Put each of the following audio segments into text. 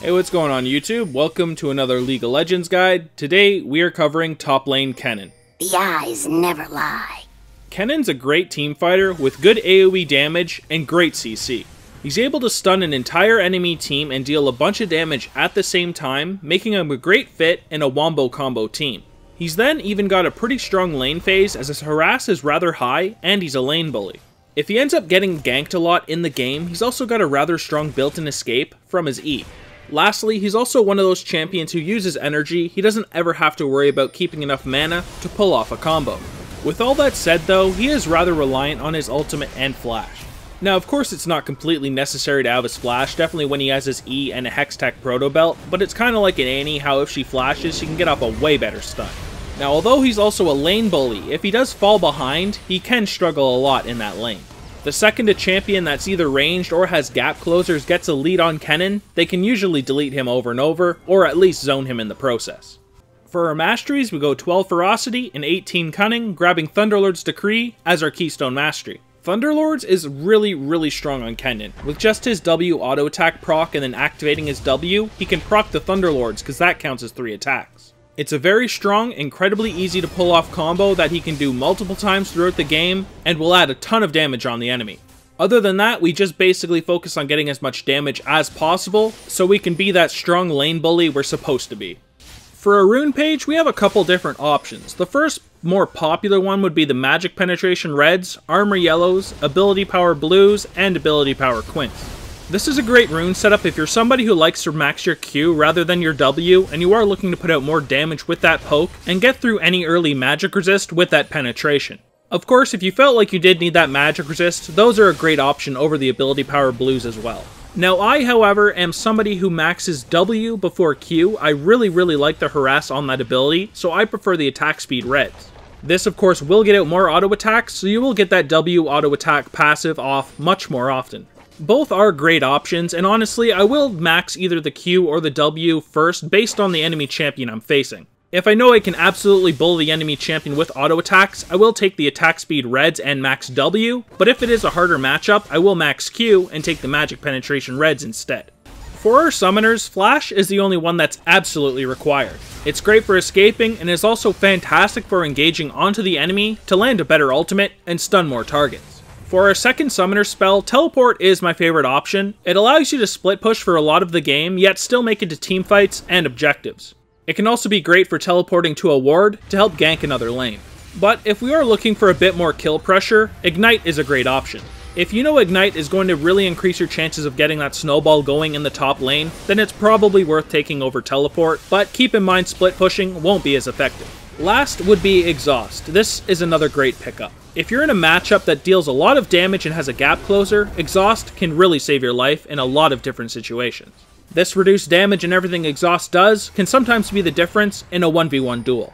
Hey, what's going on YouTube? Welcome to another League of Legends guide. Today we are covering top lane Kennen. The eyes never lie. Kennen's a great team fighter with good AoE damage and great CC. He's able to stun an entire enemy team and deal a bunch of damage at the same time, making him a great fit in a wombo combo team. He's then even got a pretty strong lane phase as his harass is rather high and he's a lane bully. If he ends up getting ganked a lot in the game, he's also got a rather strong built-in escape from his E. Lastly, he's also one of those champions who uses energy. He doesn't ever have to worry about keeping enough mana to pull off a combo. With all that said though, he is rather reliant on his ultimate and flash. Now of course it's not completely necessary to have his flash, definitely when he has his E and a Hextech Proto Belt, but it's kind of like an Annie, how if she flashes she can get off a way better stun. Now although he's also a lane bully, if he does fall behind, he can struggle a lot in that lane. The second a champion that's either ranged or has gap closers gets a lead on Kennen, they can usually delete him over and over, or at least zone him in the process. For our Masteries, we go 12 Ferocity and 18 Cunning, grabbing Thunderlord's Decree as our Keystone Mastery. Thunderlords is really strong on Kennen. With just his W auto attack proc and then activating his W, he can proc the Thunderlords because that counts as 3 attacks. It's a very strong, incredibly easy to pull off combo that he can do multiple times throughout the game and will add a ton of damage on the enemy. Other than that, we just basically focus on getting as much damage as possible so we can be that strong lane bully we're supposed to be. For a rune page, we have a couple different options. The first, more popular one would be the Magic Penetration Reds, Armor Yellows, Ability Power Blues, and Ability Power Quints. This is a great rune setup if you're somebody who likes to max your Q rather than your W, and you are looking to put out more damage with that poke, and get through any early magic resist with that penetration. Of course, if you felt like you did need that magic resist, those are a great option over the Ability Power Blues as well. Now I, however, am somebody who maxes W before Q. I really like the harass on that ability, so I prefer the attack speed Reds. This of course will get out more auto attacks, so you will get that W auto attack passive off much more often. Both are great options, and honestly, I will max either the Q or the W first based on the enemy champion I'm facing. If I know I can absolutely bully the enemy champion with auto attacks, I will take the attack speed Reds and max W, but if it is a harder matchup, I will max Q and take the magic penetration Reds instead. For our summoners, Flash is the only one that's absolutely required. It's great for escaping and is also fantastic for engaging onto the enemy to land a better ultimate and stun more targets. For our second summoner spell, Teleport is my favorite option. It allows you to split push for a lot of the game, yet still make it to teamfights and objectives. It can also be great for teleporting to a ward to help gank another lane. But if we are looking for a bit more kill pressure, Ignite is a great option. If you know Ignite is going to really increase your chances of getting that snowball going in the top lane, then it's probably worth taking over Teleport, but keep in mind split pushing won't be as effective. Last would be Exhaust. This is another great pickup. If you're in a matchup that deals a lot of damage and has a gap closer, Exhaust can really save your life in a lot of different situations. This reduced damage and everything Exhaust does can sometimes be the difference in a 1v1 duel.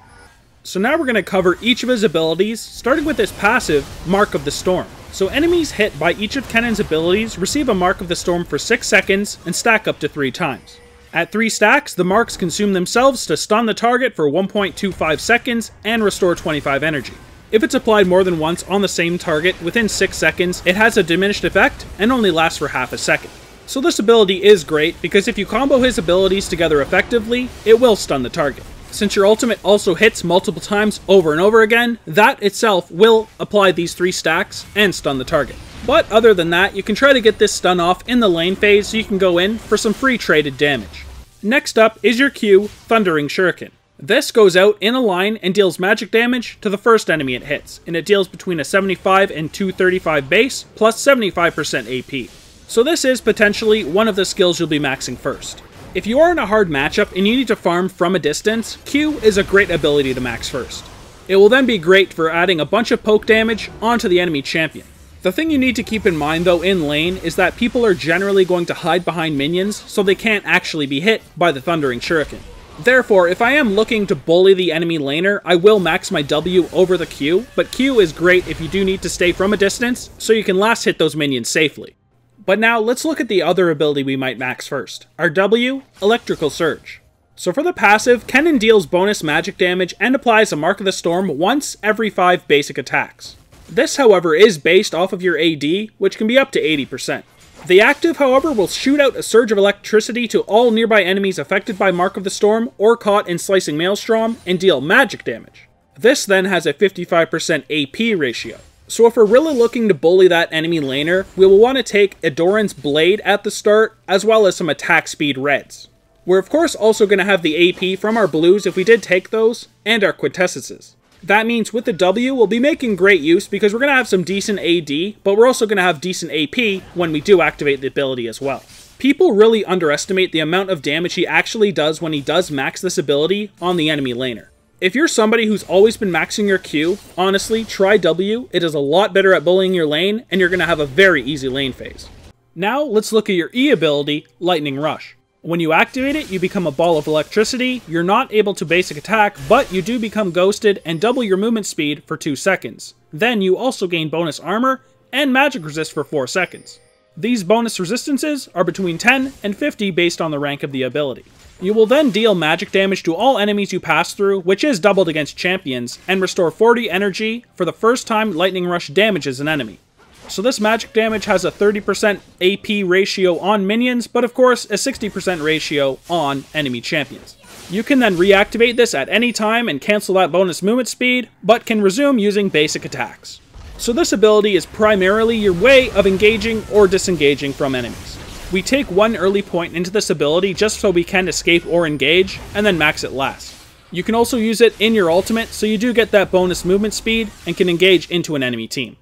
So now we're going to cover each of his abilities, starting with his passive, Mark of the Storm. So enemies hit by each of Kennen's abilities receive a Mark of the Storm for 6 seconds and stack up to 3 times. At 3 stacks, the marks consume themselves to stun the target for 1.25 seconds and restore 25 energy. If it's applied more than once on the same target within 6 seconds, it has a diminished effect and only lasts for half a second. So this ability is great because if you combo his abilities together effectively, it will stun the target. Since your ultimate also hits multiple times over and over again, that itself will apply these 3 stacks and stun the target. But other than that, you can try to get this stun off in the lane phase so you can go in for some free traded damage. Next up is your Q, Thundering Shuriken. This goes out in a line and deals magic damage to the first enemy it hits, and it deals between a 75 and 235 base, plus 75% AP. So this is potentially one of the skills you'll be maxing first. If you are in a hard matchup and you need to farm from a distance, Q is a great ability to max first. It will then be great for adding a bunch of poke damage onto the enemy champion. The thing you need to keep in mind though in lane is that people are generally going to hide behind minions so they can't actually be hit by the Thundering Shuriken. Therefore, if I am looking to bully the enemy laner, I will max my W over the Q, but Q is great if you do need to stay from a distance so you can last hit those minions safely. But now let's look at the other ability we might max first. Our W, Electrical Surge. So for the passive, Kennen deals bonus magic damage and applies a Mark of the Storm once every 5 basic attacks. This, however, is based off of your AD, which can be up to 80%. The active, however, will shoot out a surge of electricity to all nearby enemies affected by Mark of the Storm or caught in Slicing Maelstrom and deal magic damage. This then has a 55% AP ratio. So if we're really looking to bully that enemy laner, we will want to take Adoran's Blade at the start, as well as some attack speed reds. We're of course also going to have the AP from our blues if we did take those, and our quintessences. That means with the W, we'll be making great use because we're going to have some decent AD, but we're also going to have decent AP when we do activate the ability as well. People really underestimate the amount of damage he actually does when he does max this ability on the enemy laner. If you're somebody who's always been maxing your Q, honestly, try W. It is a lot better at bullying your lane, and you're going to have a very easy lane phase. Now, let's look at your E ability, Lightning Rush. When you activate it, you become a ball of electricity, you're not able to basic attack, but you do become ghosted and double your movement speed for 2 seconds. Then you also gain bonus armor and magic resist for 4 seconds. These bonus resistances are between 10 and 50 based on the rank of the ability. You will then deal magic damage to all enemies you pass through, which is doubled against champions, and restore 40 energy for the first time Lightning Rush damages an enemy. So this magic damage has a 30% AP ratio on minions, but of course a 60% ratio on enemy champions. You can then reactivate this at any time and cancel that bonus movement speed, but can resume using basic attacks. So this ability is primarily your way of engaging or disengaging from enemies. We take one early point into this ability just so we can escape or engage, and then max it last. You can also use it in your ultimate, so you do get that bonus movement speed and can engage into an enemy team.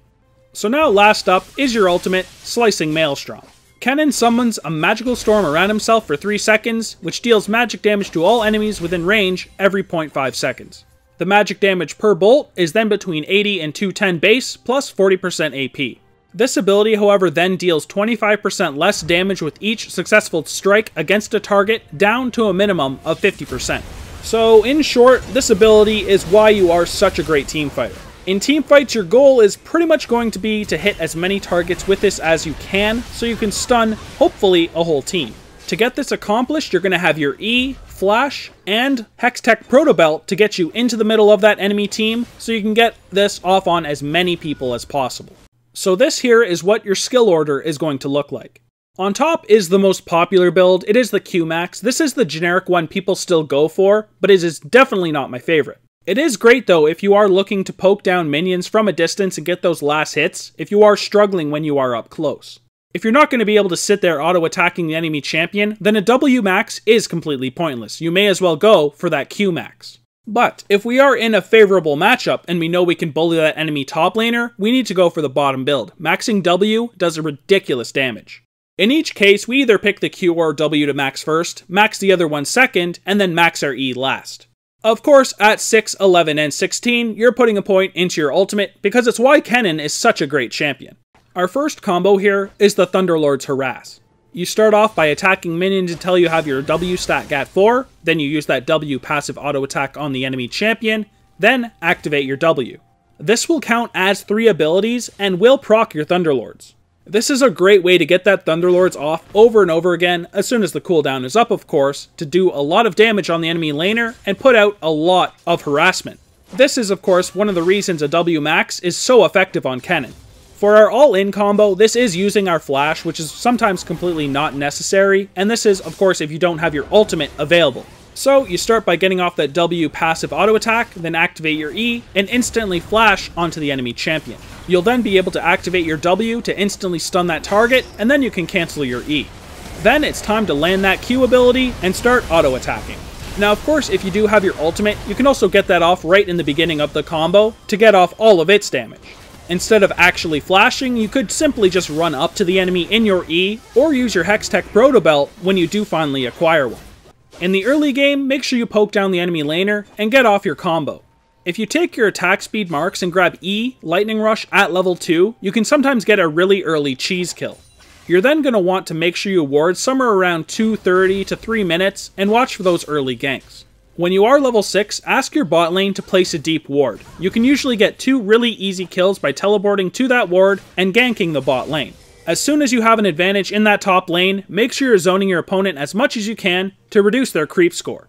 So now last up is your ultimate, Slicing Maelstrom. Kennen summons a magical storm around himself for 3 seconds, which deals magic damage to all enemies within range every 0.5 seconds. The magic damage per bolt is then between 80 and 210 base, plus 40% AP. This ability, however, then deals 25% less damage with each successful strike against a target, down to a minimum of 50%. So, in short, this ability is why you are such a great team fighter. In teamfights, your goal is pretty much going to be to hit as many targets with this as you can, so you can stun, hopefully, a whole team. To get this accomplished, you're going to have your E, Flash, and Hextech Protobelt to get you into the middle of that enemy team, so you can get this off on as many people as possible. So this here is what your skill order is going to look like. On top is the most popular build, it is the Q-Max. This is the generic one people still go for, but it is definitely not my favorite. It is great though if you are looking to poke down minions from a distance and get those last hits, if you are struggling when you are up close. If you're not going to be able to sit there auto-attacking the enemy champion, then a W-Max is completely pointless. You may as well go for that Q-Max. But if we are in a favorable matchup and we know we can bully that enemy top laner, we need to go for the bottom build. Maxing W does a ridiculous damage. In each case, we either pick the Q or W to max first, max the other one second, and then max our E last. Of course, at 6, 11, and 16, you're putting a point into your ultimate because it's why Kennen is such a great champion. Our first combo here is the Thunderlord's Harass. You start off by attacking minions until you have your W stat at 4, then you use that W passive auto attack on the enemy champion, then activate your W. This will count as 3 abilities and will proc your Thunderlords. This is a great way to get that Thunderlords off over and over again, as soon as the cooldown is up of course, to do a lot of damage on the enemy laner and put out a lot of harassment. This is of course one of the reasons a W max is so effective on Kennen. For our all-in combo, this is using our flash, which is sometimes completely not necessary, and this is, of course, if you don't have your ultimate available. So, you start by getting off that W passive auto attack, then activate your E, and instantly flash onto the enemy champion. You'll then be able to activate your W to instantly stun that target, and then you can cancel your E. Then it's time to land that Q ability and start auto attacking. Now, of course, if you do have your ultimate, you can also get that off right in the beginning of the combo to get off all of its damage. Instead of actually flashing, you could simply just run up to the enemy in your E, or use your Hextech Protobelt when you do finally acquire one. In the early game, make sure you poke down the enemy laner and get off your combo. If you take your attack speed marks and grab E, Lightning Rush at level 2, you can sometimes get a really early cheese kill. You're then going to want to make sure you ward somewhere around 2:30 to 3 minutes and watch for those early ganks. When you are level 6, ask your bot lane to place a deep ward. You can usually get 2 really easy kills by teleporting to that ward and ganking the bot lane. As soon as you have an advantage in that top lane, make sure you're zoning your opponent as much as you can to reduce their creep score.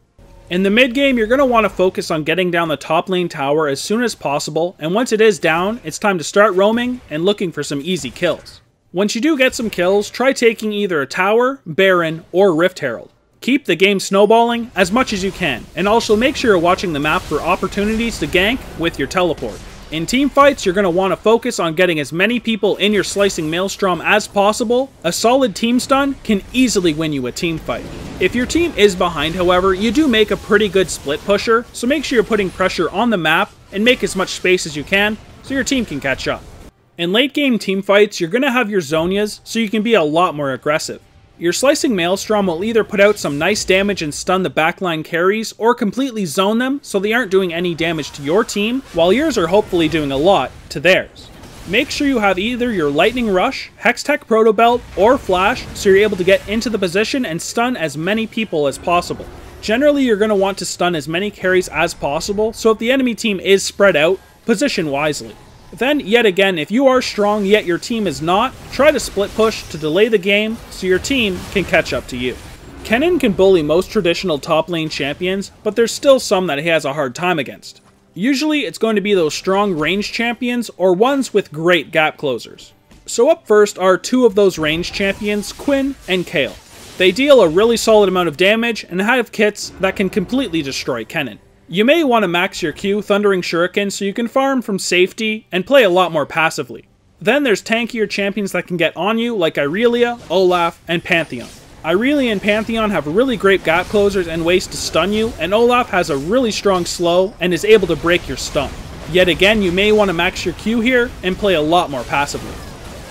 In the mid game, you're going to want to focus on getting down the top lane tower as soon as possible, and once it is down, it's time to start roaming and looking for some easy kills. Once you do get some kills, try taking either a Tower, Baron, or Rift Herald. Keep the game snowballing as much as you can, and also make sure you're watching the map for opportunities to gank with your teleport. In team fights, you're going to want to focus on getting as many people in your slicing maelstrom as possible. A solid team stun can easily win you a team fight. If your team is behind, however, you do make a pretty good split pusher, so make sure you're putting pressure on the map and make as much space as you can so your team can catch up. In late game team fights, you're going to have your Zhonya's, so you can be a lot more aggressive. Your slicing maelstrom will either put out some nice damage and stun the backline carries, or completely zone them so they aren't doing any damage to your team, while yours are hopefully doing a lot to theirs. Make sure you have either your Lightning Rush, Hextech Proto Belt, or Flash so you're able to get into the position and stun as many people as possible. Generally, you're going to want to stun as many carries as possible, so if the enemy team is spread out, position wisely. Then, yet again, if you are strong yet your team is not, try to split push to delay the game so your team can catch up to you. Kennen can bully most traditional top lane champions, but there's still some that he has a hard time against. Usually it's going to be those strong ranged champions or ones with great gap closers. So up first are two of those ranged champions, Quinn and Kayle. They deal a really solid amount of damage and have kits that can completely destroy Kennen. You may want to max your Q Thundering Shuriken so you can farm from safety and play a lot more passively. Then there's tankier champions that can get on you like Irelia, Olaf, and Pantheon. Irelia and Pantheon have really great gap closers and ways to stun you, and Olaf has a really strong slow and is able to break your stun. Yet again, you may want to max your Q here and play a lot more passively.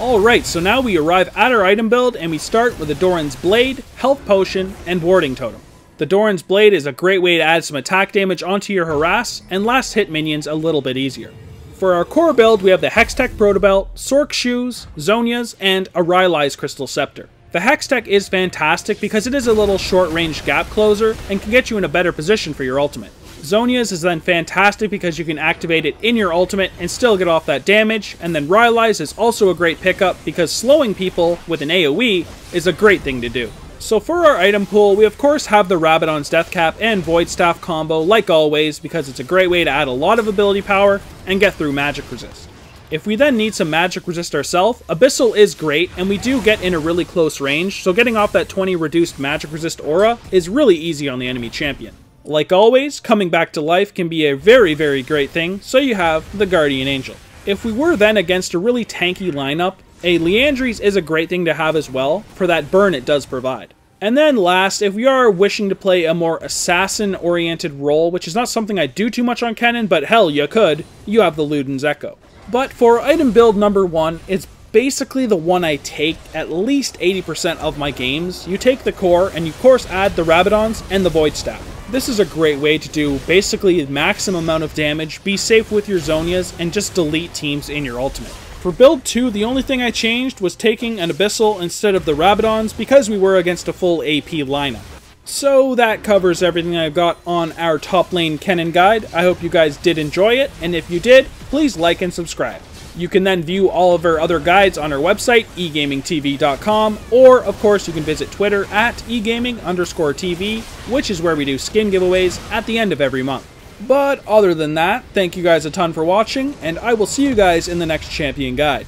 Alright, so now we arrive at our item build and we start with a Doran's Blade, Health Potion, and Warding Totem. The Doran's Blade is a great way to add some attack damage onto your harass, and last hit minions a little bit easier. For our core build, we have the Hextech Proto Belt, Sorc Shoes, Zhonya's, and a Rylai's Crystal Scepter. The Hextech is fantastic because it is a little short-range gap closer and can get you in a better position for your ultimate. Zhonya's is then fantastic because you can activate it in your ultimate and still get off that damage, and then Rylai's is also a great pickup because slowing people with an AoE is a great thing to do. So for our item pool, we of course have the Rabadon's Death Cap and Void Staff combo like always because it's a great way to add a lot of ability power and get through magic resist. If we then need some magic resist ourselves, Abyssal is great and we do get in a really close range, so getting off that 20 reduced magic resist aura is really easy on the enemy champion. Like always, coming back to life can be a very great thing, so you have the Guardian Angel. If we were then against a really tanky lineup, a Liandry's is a great thing to have as well, for that burn it does provide. And then last, if we are wishing to play a more assassin-oriented role, which is not something I do too much on Kennen, but hell, you could, you have the Luden's Echo. But for item build number 1, it's basically the one I take at least 80% of my games. You take the core, and you of course add the Rabadons and the Void Staff. This is a great way to do basically the maximum amount of damage, be safe with your Zhonya's, and just delete teams in your ultimate. For build 2, the only thing I changed was taking an Abyssal instead of the Rabadons because we were against a full AP lineup. So that covers everything I've got on our top lane Kennen guide. I hope you guys did enjoy it, and if you did, please like and subscribe. You can then view all of our other guides on our website, egamingtv.com, or of course you can visit Twitter at egaming_TV, which is where we do skin giveaways at the end of every month. But other than that, thank you guys a ton for watching, and I will see you guys in the next champion guide.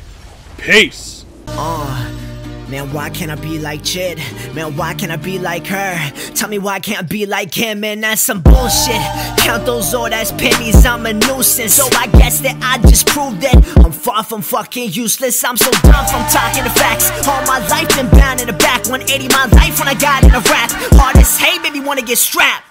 Peace! Man, why can't I be like Chid? Man, why can't I be like her? Tell me why can't I be like him? Man, that's some bullshit. Count those old ass pennies, I'm a nuisance. So I guess that I just proved that I'm far from fucking useless. I'm so dumb from talking the facts. All my life been bound in the back. 180 my life when I got in a rap. Hard as hate, baby, wanna get strapped.